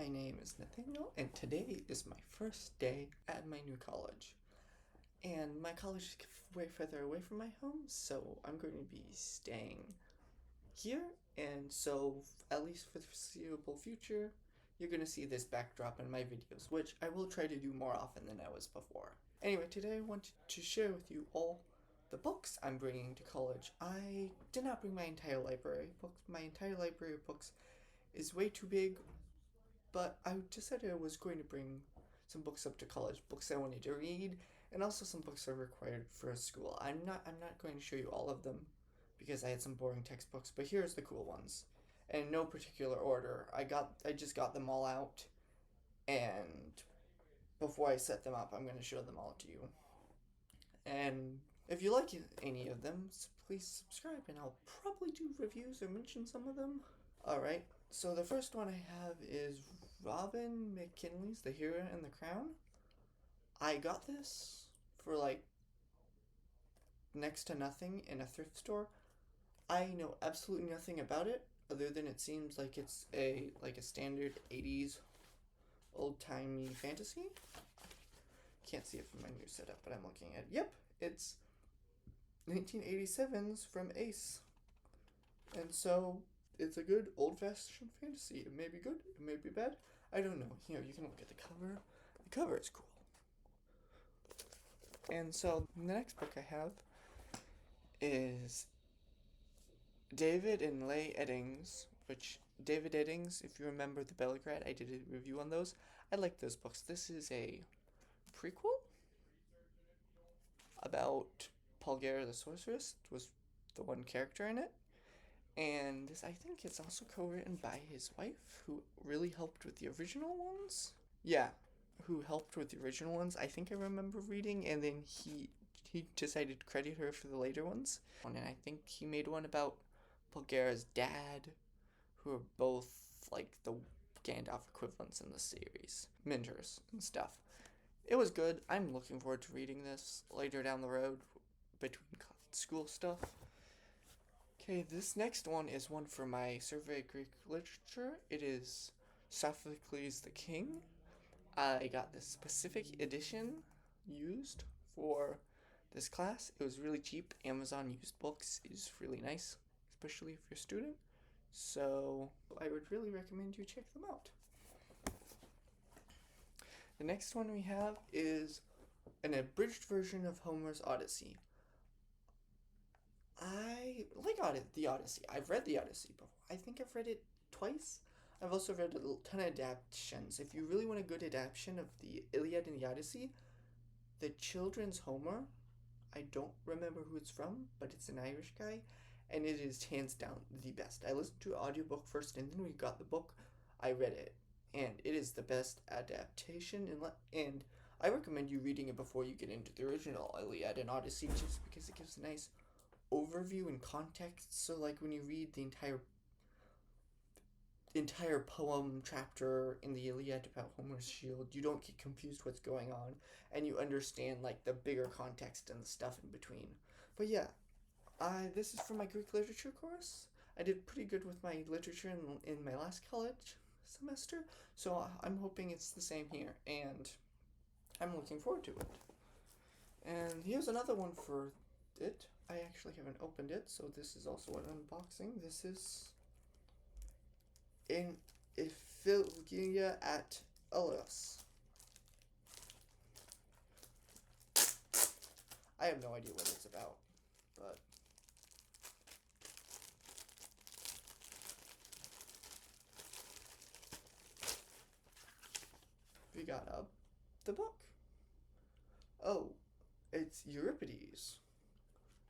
my name is Nathaniel, and today is my first day at my new college. And my college is way further away from my home, so I'm going to be staying here. And so, at least for the foreseeable future, you're going to see this backdrop in my videos, which I will try to do more often than I was before. Anyway, today I wanted to share with you all the books I'm bringing to college. I did not bring my entire library of books. My entire library of books is way too big, but I decided I was going to bring some books up to college, books I wanted to read, and also some books I required for school. I'm not going to show you all of them because I had some boring textbooks, but here's the cool ones. In no particular order. I just got them all out, and before I set them up, I'm going to show them all to you. And if you like any of them, please subscribe and I'll probably do reviews or mention some of them. Alright, so the first one I have is Robin McKinley's The Hero and the Crown. I got this for like next to nothing in a thrift store. I know absolutely nothing about it other than it seems like it's a standard 80s old-timey fantasy. Can't see it from my new setup, but I'm looking at it. Yep, it's 1987's from Ace. And so it's a good old-fashioned fantasy. It may be good, it may be bad. I don't know. Here, you can look at the cover. The cover is cool. And so the next book I have is David and Leigh Eddings, which David Eddings, if you remember the Belgrade, I did a review on those. I like those books. This is a prequel about Polgara the Sorceress. Was the one character in it. And this, I think it's also co-written by his wife, who really helped with the original ones. Yeah, who helped with the original ones. I think I remember reading, and then he decided to credit her for the later ones. And I think he made one about Polgara's dad, who are both like the Gandalf equivalents in the series, mentors and stuff. It was good. I'm looking forward to reading this later down the road between school stuff. Okay, this next one is one for my survey Greek literature. It is Sophocles the King. I got the specific edition used for this class. It was really cheap. Amazon used books is really nice, especially if you're a student. So I would really recommend you check them out. The next one we have is an abridged version of Homer's Odyssey. I like the Odyssey. I've read the Odyssey before. I think I've read it twice. I've also read a ton of adaptations. If you really want a good adaptation of the Iliad and the Odyssey, the children's Homer, I don't remember who it's from, but it's an Irish guy, and it is hands down the best. I listened to an audiobook first, and then we got the book. I read it, and it is the best adaptation, and I recommend you reading it before you get into the original Iliad and Odyssey, just because it gives a nice overview and context. So like when you read the entire poem chapter in the Iliad about Homer's shield, you don't get confused what's going on, and you understand like the bigger context and the stuff in between. But yeah, this is for my Greek literature course. I did pretty good with my literature in my last college semester, so I'm hoping it's the same here, and I'm looking forward to it. And here's another one for it. I actually haven't opened it, so this is also an unboxing. This is in Iphigenia at Alos. I have no idea what it's about, but we got the book. Oh, it's Euripides.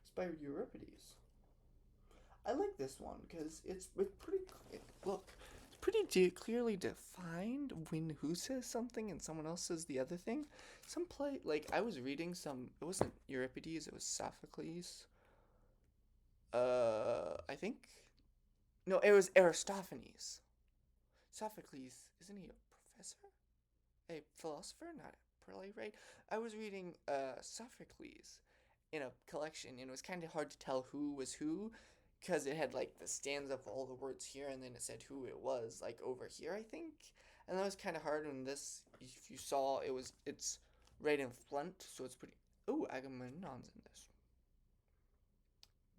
It's by Euripides. I like this one because it's pretty. Look, it's pretty clearly defined when who says something and someone else says the other thing. Some play like I was reading some. It wasn't Euripides. It was Sophocles. I think. No, it was Aristophanes. Sophocles, isn't he a professor? A philosopher, not a playwright. I was reading Sophocles in a collection, and it was kind of hard to tell who was who because it had like the stanza of all the words here, and then it said who it was like over here, I think. And that was kind of hard when this, if you saw, it's right in front, so it's pretty. Oh, Agamemnon's in this.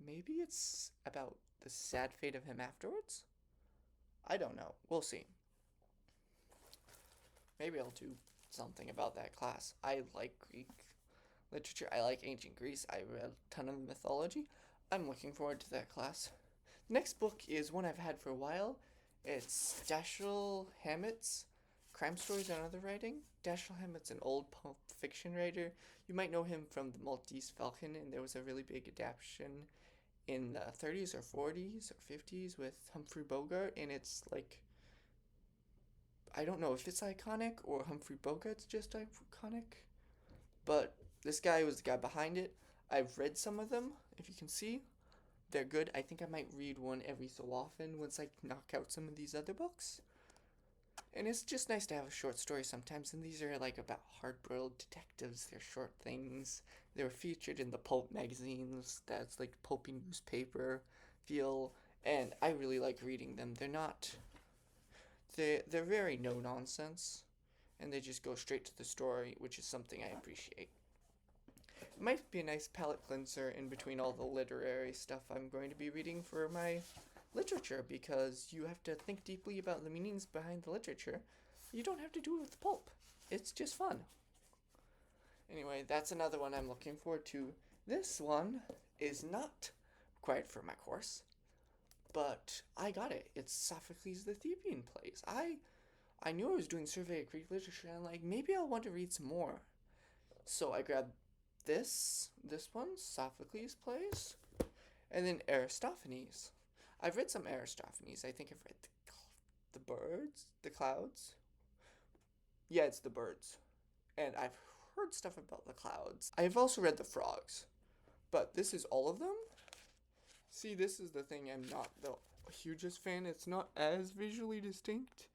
Maybe it's about the sad fate of him afterwards? I don't know. We'll see. Maybe I'll do something about that class. I like Greek literature. I like ancient Greece. I read a ton of mythology. I'm looking forward to that class. Next book is one I've had for a while. It's Dashiell Hammett's Crime Stories and Other Writing. Dashiell Hammett's an old pulp fiction writer. You might know him from The Maltese Falcon, and there was a really big adaptation in the 30s or 40s or 50s with Humphrey Bogart, and it's like, I don't know if it's iconic or Humphrey Bogart's just iconic, but this guy was the guy behind it. I've read some of them, if you can see. They're good. I think I might read one every so often once I knock out some of these other books. And it's just nice to have a short story sometimes, and these are like about hard-boiled detectives. They're short things. They were featured in the pulp magazines. That's like pulpy newspaper feel, and I really like reading them. They're very no nonsense, and they just go straight to the story, which is something I appreciate. It might be a nice palate cleanser in between all the literary stuff I'm going to be reading for my literature, because you have to think deeply about the meanings behind the literature. You don't have to do it with pulp. It's just fun. Anyway, that's another one I'm looking forward to. This one is not required for my course, but I got it. It's Sophocles the Theban Plays. I knew I was doing Survey of Greek Literature, and like, maybe I'll want to read some more. So I grabbed this one, Sophocles Plays, and then Aristophanes. I've read some Aristophanes. I think I've read the birds, the clouds. Yeah, it's the birds. And I've heard stuff about the clouds. I've also read the frogs. But this is all of them? See, this is the thing I'm not the hugest fan. It's not as visually distinct.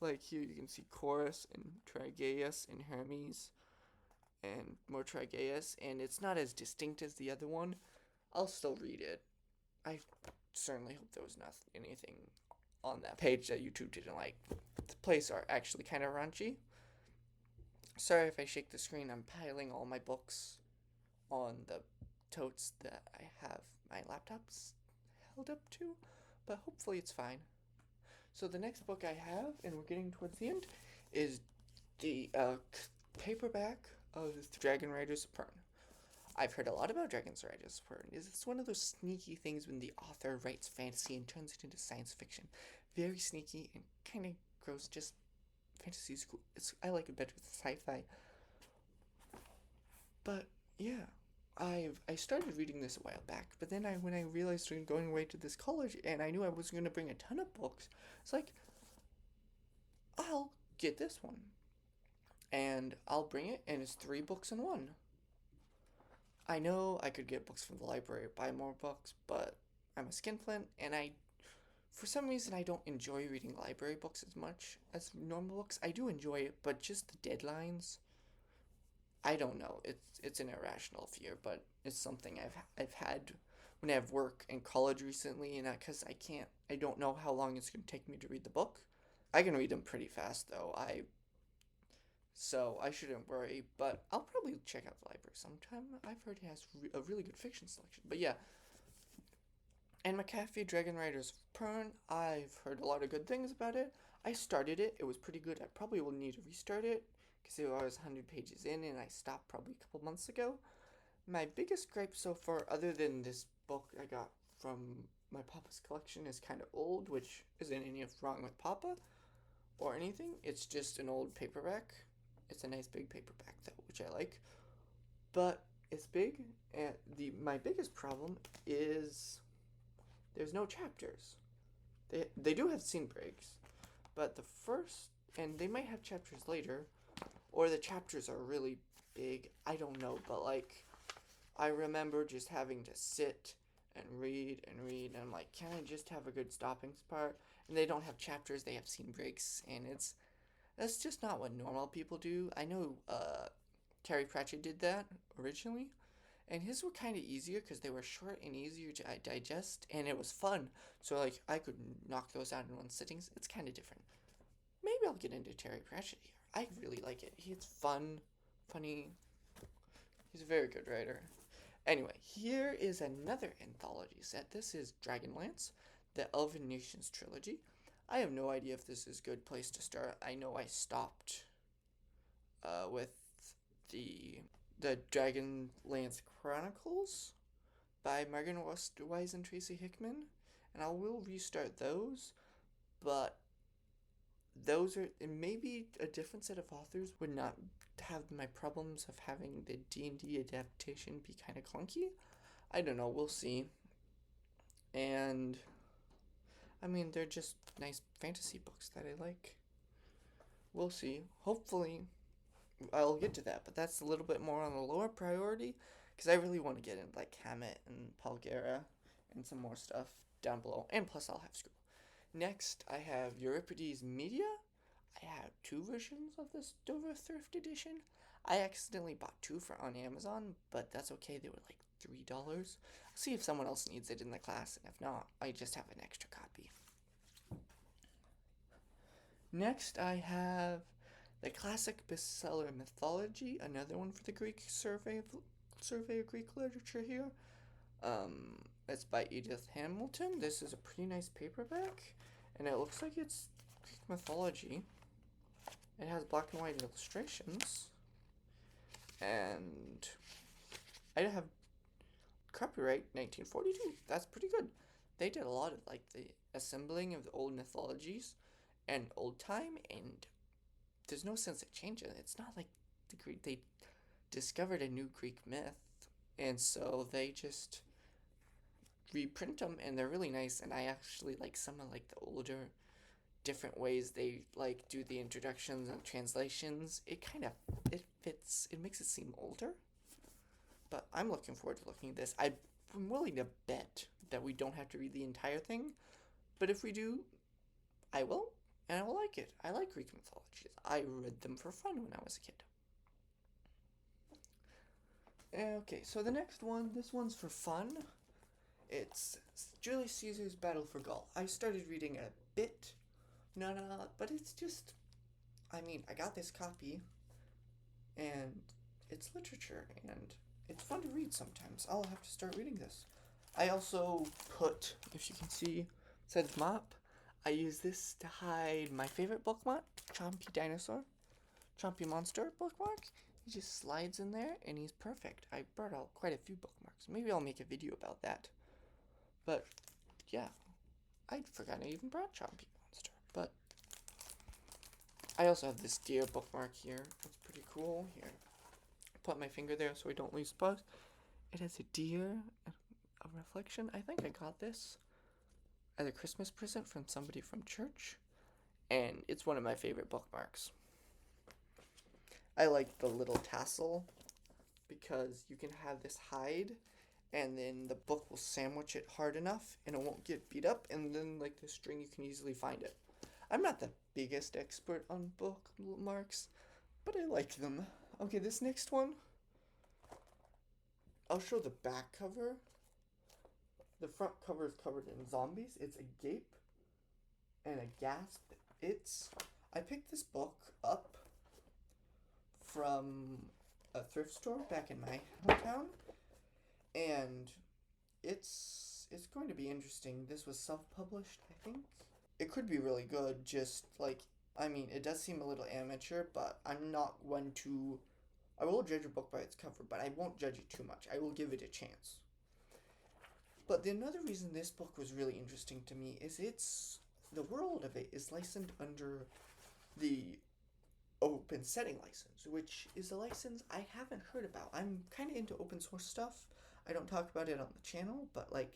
Like here you can see Chorus and Trigaeus and Hermes and more Trigaeus, and it's not as distinct as the other one. I'll still read it. I certainly hope there was anything on that page that YouTube didn't like. The plays are actually kind of raunchy. Sorry if I shake the screen. I'm piling all my books on the totes that I have my laptops held up to, but hopefully it's fine. So the next book I have, and we're getting towards the end, is the paperback of Dragon Riders of Pern. I've heard a lot about Dragon Riders of Pern. It's one of those sneaky things when the author writes fantasy and turns it into science fiction. Very sneaky and kind of gross. Just fantasy is cool. I like it better than sci-fi. But yeah, I started reading this a while back, but then when I realized I'm going away to this college and I knew I wasn't going to bring a ton of books, it's like, I'll get this one. And I'll bring it, and it's 3 books in one. I know I could get books from the library or buy more books, but I'm a skinflint, and for some reason, I don't enjoy reading library books as much as normal books. I do enjoy it, but just the deadlines, I don't know. It's an irrational fear, but it's something I've had when I have work and college recently, and because I don't know how long it's going to take me to read the book. I can read them pretty fast though. So I shouldn't worry, but I'll probably check out the library sometime. I've heard it has a really good fiction selection. But yeah, Anne McCaffrey, Dragon Riders of Pern, I've heard a lot of good things about it. I started it. It was pretty good. I probably will need to restart it because I was 100 pages in and I stopped probably a couple months ago. My biggest gripe so far, other than this book I got from my Papa's collection, is kind of old, which isn't anything wrong with Papa or anything. It's just an old paperback. It's a nice big paperback though, which I like. But it's big, and my biggest problem is there's no chapters. They do have scene breaks, but and they might have chapters later, or the chapters are really big. I don't know, but like, I remember just having to sit and read, and I'm like, can I just have a good stopping part? And they don't have chapters, they have scene breaks, and that's just not what normal people do. I know Terry Pratchett did that originally, and his were kind of easier because they were short and easier to digest, and it was fun. So like, I could knock those out in one sitting. It's kind of different. Maybe I'll get into Terry Pratchett here. I really like it. He's fun, funny. He's a very good writer. Anyway, here is another anthology set. This is Dragonlance, the Elven Nations trilogy. I have no idea if this is a good place to start. I know I stopped with the Dragonlance Chronicles by Margaret Wise and Tracy Hickman, and I will restart those, but those are, it may be a different set of authors would not have my problems of having the D&D adaptation be kind of clunky. I don't know, we'll see. And I mean, they're just nice fantasy books that I like. We'll see. Hopefully I'll get to that, but that's a little bit more on the lower priority because I really want to get into like Hammett and Palgera and some more stuff down below, and plus I'll have school. Next, I have Euripides Media. I have 2 versions of this Dover Thrift Edition. I accidentally bought 2 on Amazon, but that's okay. They were like $3. I'll see if someone else needs it in the class, and if not, I just have an extra copy. Next, I have the classic bestseller Mythology, another one for the Greek survey of Greek literature here. It's by Edith Hamilton. This is a pretty nice paperback, and it looks like it's Greek mythology. It has black and white illustrations, and I have copyright 1942. That's pretty good. They did a lot of like the assembling of the old mythologies and old time, and there's no sense of changing it. It's not like they discovered a new Greek myth, and so they just reprint them, and they're really nice. And I actually like some of like the older different ways they like do the introductions and translations. It fits, it makes it seem older, but I'm looking forward to looking at this. I'm willing to bet that we don't have to read the entire thing, but if we do, I will, and I will like it. I like Greek mythologies. I read them for fun when I was a kid. Okay, so the next one, this one's for fun. It's Julius Caesar's Battle for Gaul. I started reading a bit, not a lot, but it's just, I mean, I got this copy, and it's literature, and it's fun to read sometimes. I'll have to start reading this. I also put, if you can see, it says mop. I use this to hide my favorite bookmark, Chompy Monster bookmark. He just slides in there, and he's perfect. I brought out quite a few bookmarks. Maybe I'll make a video about that. But, yeah, I forgot I even brought Chompy Monster. But I also have this deer bookmark here. It's pretty cool. Here, put my finger there so I don't lose spot. It has a deer, a reflection. I think I got this as a Christmas present from somebody from church, and it's one of my favorite bookmarks. I like the little tassel because you can have this hide, and then the book will sandwich it hard enough and it won't get beat up, and then like the string you can easily find it. I'm not the biggest expert on bookmarks, but I like them. Okay, this next one, I'll show the back cover. The front cover is covered in zombies. It's a gape and a gasp. I picked this book up from a thrift store back in my hometown, and it's going to be interesting. This was self-published, I think. It could be really good, just like, I mean, it does seem a little amateur, but I'm not one to, I will judge a book by its cover, but I won't judge it too much. I will give it a chance. But another reason this book was really interesting to me is the world of it is licensed under the Open Setting license, which is a license I haven't heard about. I'm kind of into open source stuff. I don't talk about it on the channel, but like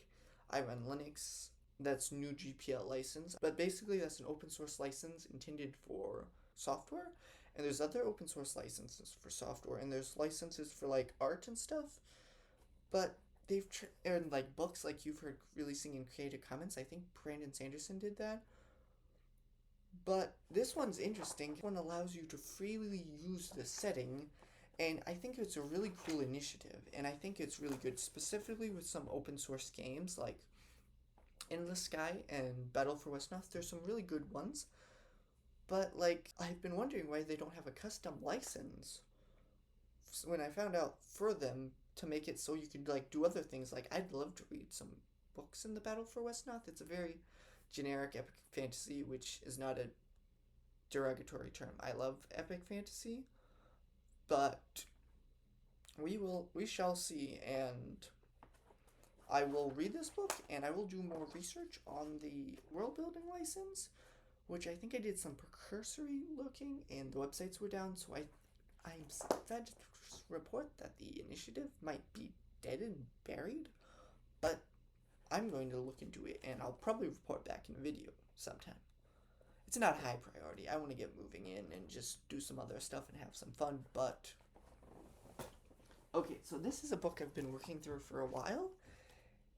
I run Linux, that's GNU GPL license, but basically that's an open source license intended for software, and there's other open source licenses for software, and there's licenses for like art and stuff, but they've and like books like you've heard releasing in Creative Commons. I think Brandon Sanderson did that. But this one's interesting. This one allows you to freely use the setting, and I think it's a really cool initiative, and I think it's really good, specifically with some open source games like Endless Sky and Battle for Westnoth. There's some really good ones, But, like, I've been wondering why they don't have a custom license when I found out for them to make it so you could, like, do other things. Like, I'd love to read some books in the Battle for Wesnoth. It's a very generic epic fantasy, which is not a derogatory term. I love epic fantasy, but we shall see, and I will read this book and I will do more research on the world building license, which I think I did some precursory looking and the websites were down, so I'm sad to report that the initiative might be dead and buried, but I'm going to look into it and I'll probably report back in a video sometime. It's not a high priority. I want to get moving in and just do some other stuff and have some fun, but okay, so this is a book I've been working through for a while.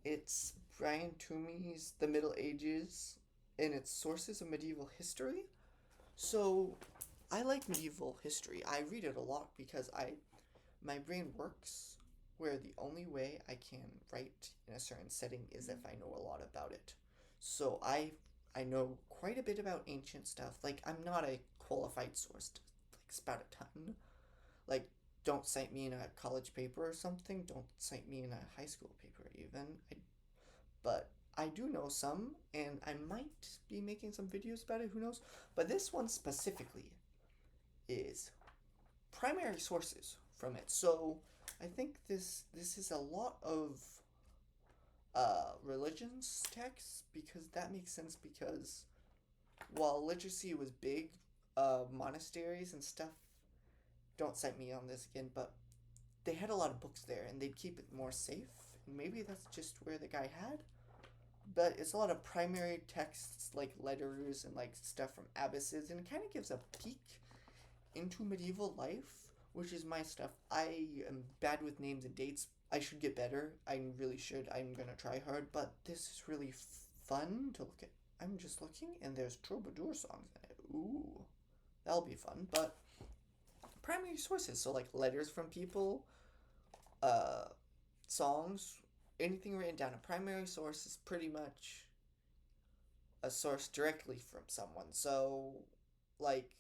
It's Brian Toomey's The Middle Ages and its sources of medieval history. So I like medieval history. I read it a lot because my brain works where the only way I can write in a certain setting is if I know a lot about it. So I know quite a bit about ancient stuff. Like, I'm not a qualified source to, like, spout a ton. Like, don't cite me in a college paper or something. Don't cite me in a high school paper even. But I do know some, and I might be making some videos about it, who knows. But this one specifically is primary sources from it. So I think this is a lot of religions texts, because that makes sense, because while literacy was big, monasteries and stuff, don't cite me on this again, but they had a lot of books there and they'd keep it more safe. And maybe that's just where the guy had. But it's a lot of primary texts, like letters and like stuff from abbesses, and it kind of gives a peek into medieval life, which is my stuff. I am bad with names and dates. I should get better. I really should. I'm gonna try hard, but this is really fun to look at. I'm just looking, and there's troubadour songs in it. Ooh, that'll be fun. But primary sources, so like letters from people, songs, anything written down. A primary source is pretty much a source directly from someone. So, like,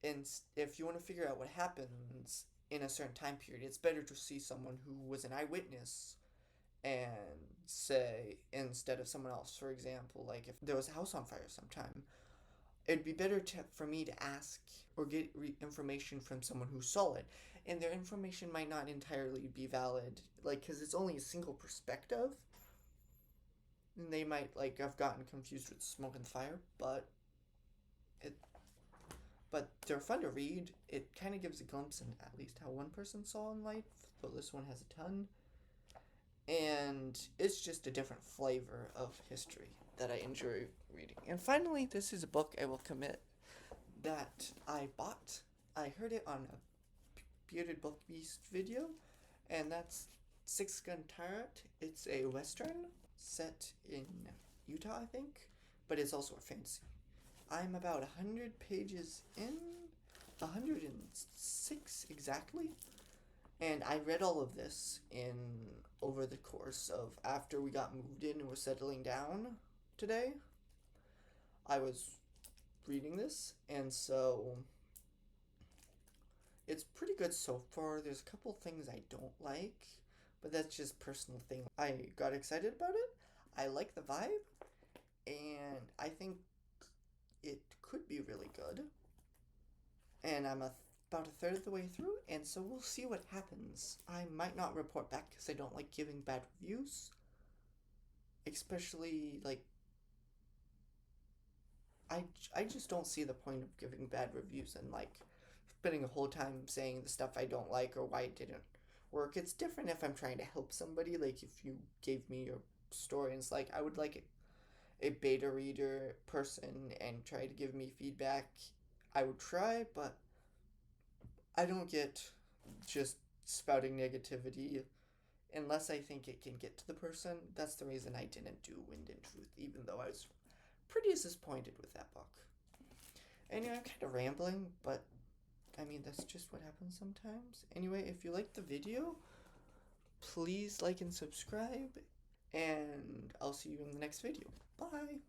if you want to figure out what happens in a certain time period, it's better to see someone who was an eyewitness and say, instead of someone else. For example, like if there was a house on fire sometime, it'd be better for me to ask or get information from someone who saw it, and their information might not entirely be valid, like, because it's only a single perspective, and they might, like, have gotten confused with smoke and fire, but they're fun to read. It kind of gives a glimpse in at least how one person saw in life, though this one has a ton, and it's just a different flavor of history that I enjoy reading. And finally, this is a book I will commit that I bought. I heard it on a Bearded Book Beast video, and that's Six Gun Tyrant. It's a western set in Utah, I think, but it's also a fantasy. I'm about 100 pages in, 106 exactly, and I read all of this in over the course of after we got moved in and were settling down today. I was reading this, and so it's pretty good so far. There's a couple things I don't like, but that's just personal thing. I got excited about it. I like the vibe, and I think it could be really good. And I'm about a third of the way through, and so we'll see what happens. I might not report back because I don't like giving bad reviews, especially like I just don't see the point of giving bad reviews and like spending a whole time saying the stuff I don't like or why it didn't work. It's different if I'm trying to help somebody. Like if you gave me your story and it's like I would like a beta reader person and try to give me feedback, I would try, but I don't get just spouting negativity unless I think it can get to the person. That's the reason I didn't do Wind and Truth, even though I was pretty disappointed with that book. Anyway, I'm kind of rambling, but I mean, that's just what happens sometimes. Anyway, if you liked the video, please like and subscribe, and I'll see you in the next video. Bye!